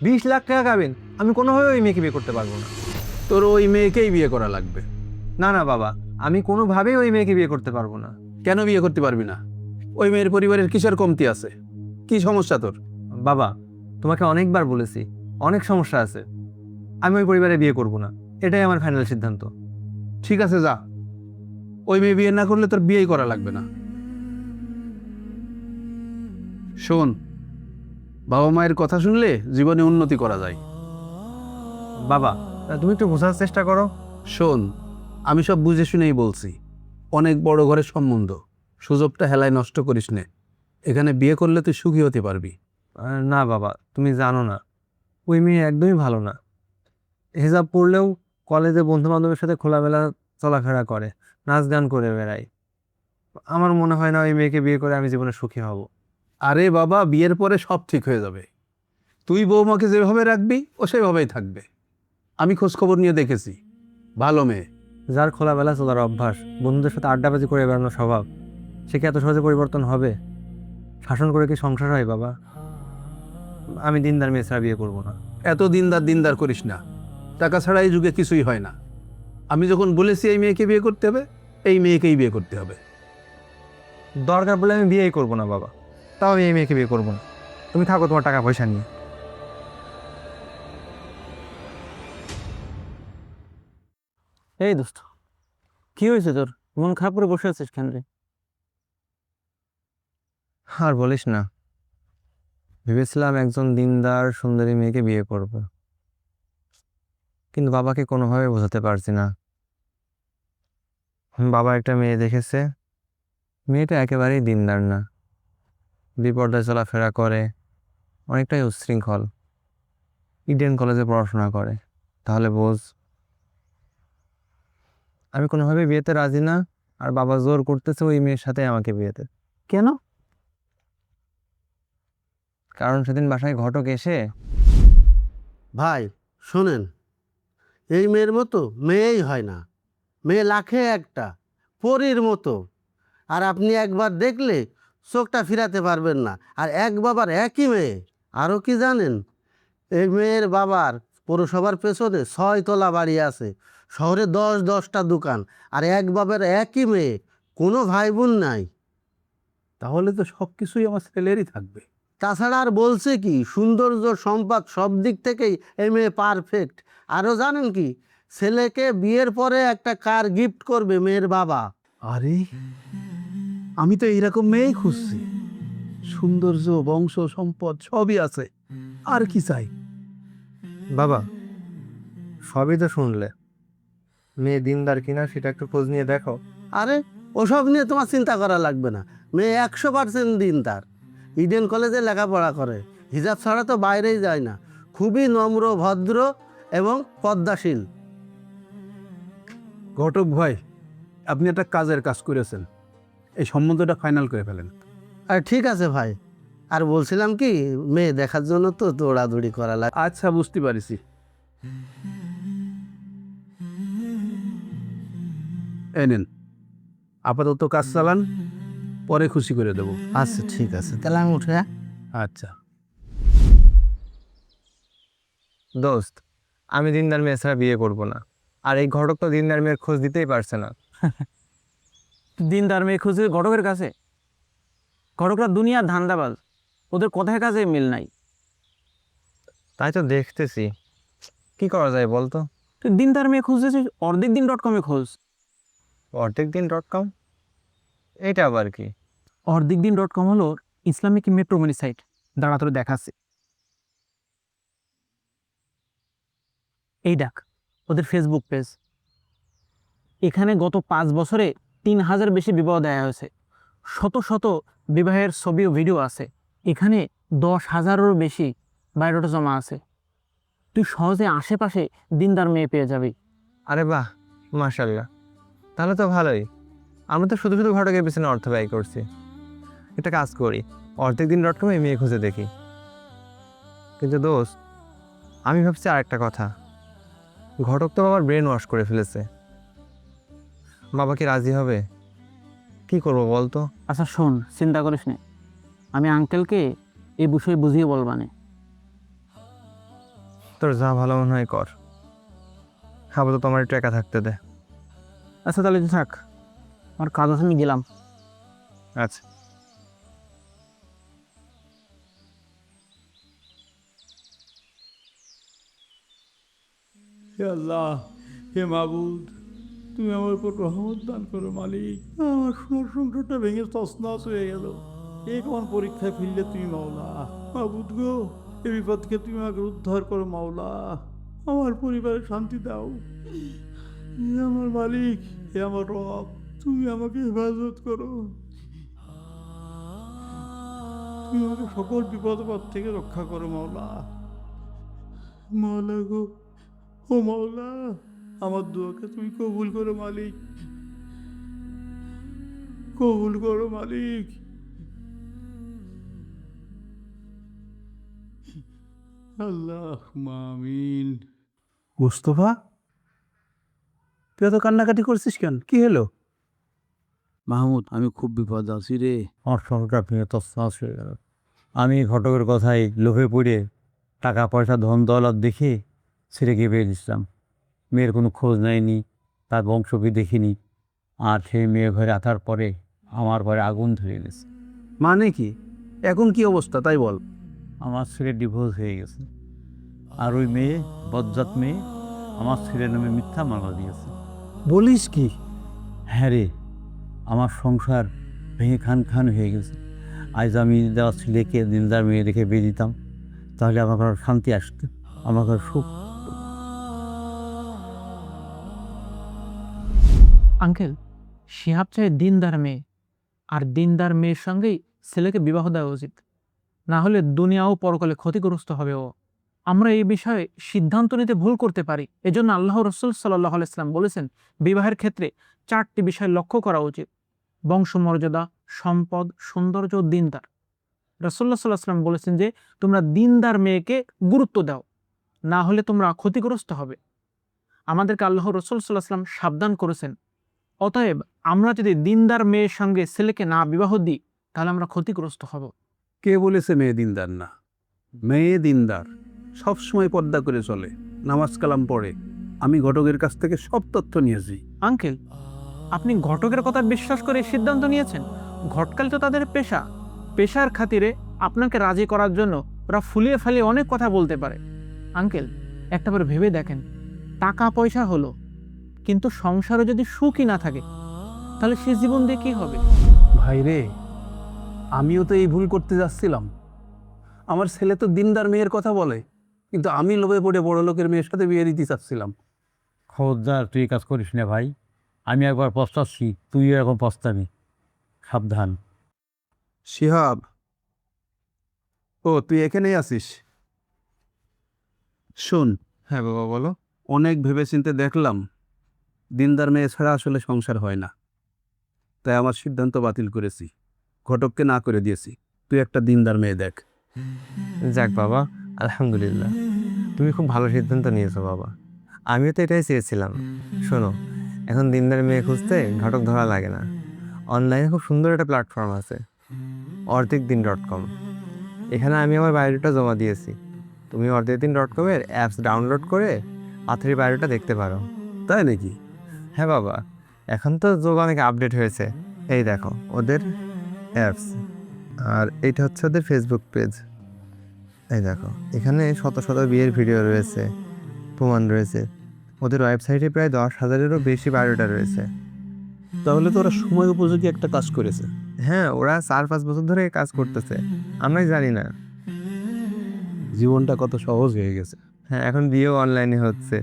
20 লাখ টাকা খাবেন, আমি কোনোভাবে ওই মেয়েকে বিয়ে করতে পারবো না। তোর ওই মেয়েকেই বিয়ে করা লাগবে। না না বাবা, আমি কোনোভাবেই ওই মেয়েকে বিয়ে করতে পারবো না। কেন বিয়ে করতে পারবি না? ওই মেয়ের পরিবারের কিসের কমতি আছে? কি সমস্যা তোর? বাবা, তোমাকে অনেকবার বলেছি অনেক সমস্যা আছে, আমি ওই পরিবারে বিয়ে করব না, এটাই আমার ফাইনাল সিদ্ধান্ত। ঠিক আছে, যা। ওই মেয়ে বিয়ে না করলে তোর বিয়েই করা লাগবে না। শোন, বাবা মায়ের কথা শুনলে জীবনে উন্নতি করা যায়। বাবা, তুমি একটু বোঝার চেষ্টা করো। শোন, আমি সব বুঝে শুনেই বলছি। অনেক বড় ঘরের সম্বন্ধ, সুযোগটা হেলায় নষ্ট করিস নে। এখানে বিয়ে করলে তুই সুখী হতে পারবি। না বাবা, তুমি জানো না, ওই মেয়ে একদমই ভালো না। হিজাব পড়লেও কলেজে বন্ধু বান্ধবের সাথে খোলামেলা চলাফেরা করে, নাচ গান করে বেড়ায়। আমার মনে হয় না ওই মেয়েকে বিয়ে করে আমি জীবনে সুখী হব। আরে বাবা, বিয়ের পরে সব ঠিক হয়ে যাবে। তুই বৌমাকে যেভাবে রাখবি ও সেভাবেই থাকবে। আমি খোঁজ খবর নিয়ে দেখেছি, ভালো মেয়ে। যার খোলামেলা চলার অভ্যাস, বন্ধুদের সাথে আড্ডাবাজি করে বেড়ানোর স্বভাব, সে কি এত সহজে পরিবর্তন হবে? শাসন করে কি সংসার হয় বাবা? আমি দিনদার মেয়ে ছাড়া বিয়ে করবো না। এত দিনদার দিনদার করিস না, টাকা ছাড়া এই যুগে কিছুই হয় না। আমি যখন বলেছি এই মেয়েকে বিয়ে করতে হবে, এই মেয়েকেই বিয়ে করতে হবে। দরকার বলে আমি বিয়েই করবো না বাবা, তাও আমি এই মেয়েকে বিয়ে করবো না। তুমি থাকো তোমার টাকা পয়সা নিয়ে। এই দোস্ত, কি হয়েছে তোর? মন খারাপ করে বসে আছিস কেন রে? আর বলিস না, ভেবেছিলাম একজন দিনদার সুন্দরী মেয়েকে বিয়ে করব, কিন্তু বাবাকে কোনোভাবে বোঝাতে পারছি না। বাবা একটা মেয়ে দেখেছে, মেয়েটা একেবারেই দিনদার না, বিপর্দায় চলাফেরা করে, অনেকটাই উচ্ছৃঙ্খল, ইডেন কলেজে পড়াশোনা করে। তাহলে বোঝ, আমি কোনোভাবে বিয়েতে রাজি না, আর বাবা জোর করতেছে ওই মেয়ের সাথে আমাকে বিয়েতে। কেন? কারণ সেদিন বাসায় ঘটক এসে ভাই শোনেন, এই মেয়ের মতো মেয়েই হয় না। মেয়ে লাখে একটা, পরীর মতো। আর আপনি একবার দেখলে চোখটা ফিরাতে পারবেন না। আর এক বাবার একই মেয়ে। আরও কি জানেন, এই মেয়ের বাবার পৌরসভার পেছনে 6 তলা বাড়ি আছে, শহরে 10-10টা দোকান, আর এক বাবার একই মেয়ে, কোনো ভাই বোন নাই। তাহলে তো সব কিছুই আমার ছেলেরই থাকবে। তাছাড়া আর বলছে কি, সৌন্দর্য সম্পদ সব দিক থেকেই এই মেয়ে পারফেক্ট। আরও জানেন কি, ছেলেকে বিয়ের পরে একটা কার গিফট করবে মেয়ের বাবা। আরে, আমি তো এইরকম মেয়েই খুঁজছি। সৌন্দর্য, বংশ, সম্পদ সবই আছে, আর কি চাই? বাবা, সবই তো শুনলে, মেয়ে দিনদার কিনা সেটা একটু খোঁজ নিয়ে দেখো। আরে, ওসব নিয়ে তোমার চিন্তা করা লাগবে না। মেয়ে 100% দিন তার। ইডেন কলেজে লেখাপড়া করে, হিজাব ছাড়া তো বাইরেই যায় না, খুবই নম্র, ভদ্র এবং পদ্মাশীল। ঘটক ভাই, আপনি একটা কাজের কাজ করেছেন, এই সম্বন্ধটা ফাইনাল করে ফেলেন। আর ঠিক আছে ভাই, আর বলছিলাম কি, মেয়ে দেখার জন্য তো দৌড়াদৌড়ি করা লাগে। আচ্ছা, বুঝতে পারিছি। এই নেন, আপাতত কাজ চালান, পরে খুশি করে দেব। আচ্ছা ঠিক আছে, তাহলে আমি উঠে। আচ্ছা। দোস্ত, আমি দিনদার মেয়ে ছাড়া বিয়ে করব না, আর এই ঘটক তো দিনদার মেয়ের খোঁজ দিতেই পারছে না। দিনদার মেয়ে খুঁজে ঘটকের কাছে? ঘটকরা দুনিয়ার ধান্দাবাজ, ওদের কথায় কাজে মিল নাই। তাই তো দেখতেছি, কি করা যায় বলতো? তুই দিনদার মেয়ে খুঁজতেছিস, অর্ধেকদিন.com খোঁজ। অর্ধেকদিন.com, এটা আবার কি? অর্ধেকদিন.com হলো ইসলামিক মেট্রোমনি সাইট। দাঁড়া তোর দেখাচ্ছি। এই ডাক ওদের ফেসবুক পেজ। এখানে গত 5 বছরে 3000 বেশি বিবাহ দেয়া হয়েছে। শত শত বিবাহের ছবি ও ভিডিও আছে। এখানে 10,000-এরও বেশি বায়োডাটা জমা আছে। তুই সহজে আশেপাশে দিনদার মেয়ে পেয়ে যাবি। আরে বাহ, মাশাআল্লাহ, তাহলে তো ভালোই। আমরা তো শুধু শুধু ঘটকের পিছনে অর্থ ব্যয় করছি। একটা কাজ করি, অর্ধেকদিন.com-এ মেয়ে খুঁজে দেখি। কিন্তু দোস্ত, আমি ভাবছি আরেকটা কথা, ঘটক তো বাবার ব্রেন ওয়াশ করে ফেলেছে। বাবা কি রাজি হবে? কি করবো বলতো? আচ্ছা শোন, চিন্তা করিস না, আমি আঙ্কেলকে এই বিষয়ে বুঝিয়ে বলবানে। তোর যা ভালো মনে হয় কর, আপাতত আমার একটু একা থাকতে দে। আচ্ছা তাহলে থাক, আমার কাজ আছে, আমি গেলাম। আচ্ছা। হে আল্লাহ, হে মাবুদ, তুমি আমার উপর রহমত দান করো মালিক। আমার সোনার সংসারটা ভেঙে তছনছ হয়ে গেল, এ কেমন পরীক্ষায় ফিরলে তুমি মাওলা। মাবুদ গো, এ বিপদ থেকে তুমি আমাকে উদ্ধার করো মাওলা, আমার পরিবারে শান্তি দাও। হে আমার মালিক, হে আমার রব, তুমি আমাকে হেফাজত করো, তুমি আমাকে সকল বিপদ আপদ থেকে রক্ষা করো মাওলা। মাওলা গো, ও মাওলা, আমার দোয়াকে তুমি কবুল করো মালিক, কবুল করো মালিক। আল্লাহ মামিন। মুস্তফা, তুই এত কান্নাকাটি করছিস কেন? কি হলো? মাহমুদ, আমি খুব বিপদ আছি রে। আমার সংসারটা ভেঙে তছনছ হয়ে গেল। আমি ঘটকের কথায় লোভে পড়ে টাকা পয়সা ধন দৌলত দেখে ছেড়ে গিয়ে বেরিয়েছিলাম। মেয়ের কোনো খোঁজ নেয়নি, তার বংশকে দেখিনি। আর সেই মেয়ে ঘরে আসার পরে আমার ঘরে আগুন ধরে গেছে। মানে কি? এখন কি অবস্থা তাই বল। আমার ছেলে ডিভোর্স হয়ে গেছে, আর ওই মেয়ে, বজ্জাত মেয়ে, আমার ছেলের নামে মিথ্যা মামলা দিয়েছে। বলিস কি? হ্যাঁ রে, আমার সংসার ভেঙে খান খান হয়ে গেছে। আজ আমি দেওয়া ছেলেকে দিনদার মেয়ে রেখে বিয়ে দিতাম, তাহলে আমার ঘরে শান্তি আসতো, আমার ঘরে সুখ। আঙ্কেল, শিহাব চাই দিনদার মেয়ে, আর দিনদার মেয়ের সঙ্গেই ছেলেকে বিবাহ দেওয়া উচিত, না হলে দুনিয়া ও পরকালে ক্ষতিগ্রস্ত হবে ও। আমরা এই বিষয়ে সিদ্ধান্ত নিতে ভুল করতে পারি। এজন্য আল্লাহ রসুল সাল্লাহ আলাইসলাম বলেছেন, বিবাহের ক্ষেত্রে 4টি বিষয় লক্ষ্য করা উচিত: বংশমর্যাদা, সম্পদ, সৌন্দর্য ও দিনদার। রসুল্লাহ সাল্লাহ সাল্লাম বলেছেন যে তোমরা দিনদার মেয়েকে গুরুত্ব দাও, না হলে তোমরা ক্ষতিগ্রস্ত হবে। আমাদেরকে আল্লাহ রসুল সাল্লাহ সাল্লাম সাবধান করেছেন। অতএব আমরা যদি দিনদার মেয়ের সঙ্গে ছেলেকে না বিবাহ দিই, তাহলে আমরা ক্ষতিগ্রস্ত হব। কে বলেছে মেয়ে দিনদার না? মেয়ে দিনদার, সব সময় পর্দা করে চলে, নামাজ কালাম পড়ে। আমি ঘটকের কাছ থেকে সব তথ্য নিয়েছি। আঙ্কেল, আপনি ঘটকের কথা বিশ্বাস করে সিদ্ধান্ত নিয়েছেন? ঘটকাল তো তাদের পেশা, পেশার খাতিরে আপনাকে রাজি করার জন্য ওরা ফুলিয়ে ফালিয়ে অনেক কথা বলতে পারে। আঙ্কেল, একটাবার ভেবে দেখেন, টাকা পয়সা হলো, কিন্তু সংসারে যদি সুখই না থাকে, তাহলে সে জীবন দিয়ে কী হবে? ভাই রে, আমিও তো এই ভুল করতে যাচ্ছিলাম। আমার ছেলে তো দিনদার মেয়ের কথা বলে, কিন্তু আমি লোভে পড়ে বড় লোকের মেয়ের সাথে বিয়ে দিতে চাচ্ছিলাম। খবরদার তুই এই কাজ করিস না ভাই, আমি একবার পস্তাচ্ছি, তুইও এখন পস্তাবি, সাবধান। শিহাব, ও তুই এখানেই আছিস? শোন, হ্যাঁ বাবা বলো। অনেক ভেবেচিন্তে দেখলাম দিনদার মেয়ে ছাড়া আসলে সংসার হয় না, তাই আমার সিদ্ধান্ত বাতিল করেছি, ঘটককে না করে দিয়েছি। তুই একটা দিনদার মেয়ে দেখ। যাক বাবা, আলহামদুলিল্লাহ, তুমি খুব ভালো সিদ্ধান্ত নিয়েছো বাবা, আমিও তো এটাই চেয়েছিলাম। শোনো, এখন দিনদার মেয়ে খুঁজতে ঘটক ধরা লাগে না। অনলাইনে খুব সুন্দর একটা প্ল্যাটফর্ম আছে, ordekdin.com। এখানে আমি আমার বায়োডাটা জমা দিয়েছি। তুমি ordekdin.com-এর অ্যাপস ডাউনলোড করে পাত্রীর বায়োডাটা দেখতে পারো। তাই নাকি? হ্যাঁ বাবা, এখন তো যোগ অনেক আপডেট হয়েছে। এই দেখো ওদের অ্যাপস, আর এইটা হচ্ছে ওদের ফেসবুক পেজ। এই দেখো, এখানে শত শত বিয়ের ভিডিও রয়েছে, প্রমাণ রয়েছে। ওদের ওয়েবসাইটে প্রায় 10,000-এরও বেশি বায়োডাটা রয়েছে। তাহলে তো ওরা সময় উপযোগী একটা কাজ করেছে। হ্যাঁ, ওরা 4-5 বছর ধরে কাজ করতেছে, আমরাই জানি না। জীবনটা কত সহজ হয়ে গেছে। হ্যাঁ, এখন বিয়েও অনলাইনে হচ্ছে।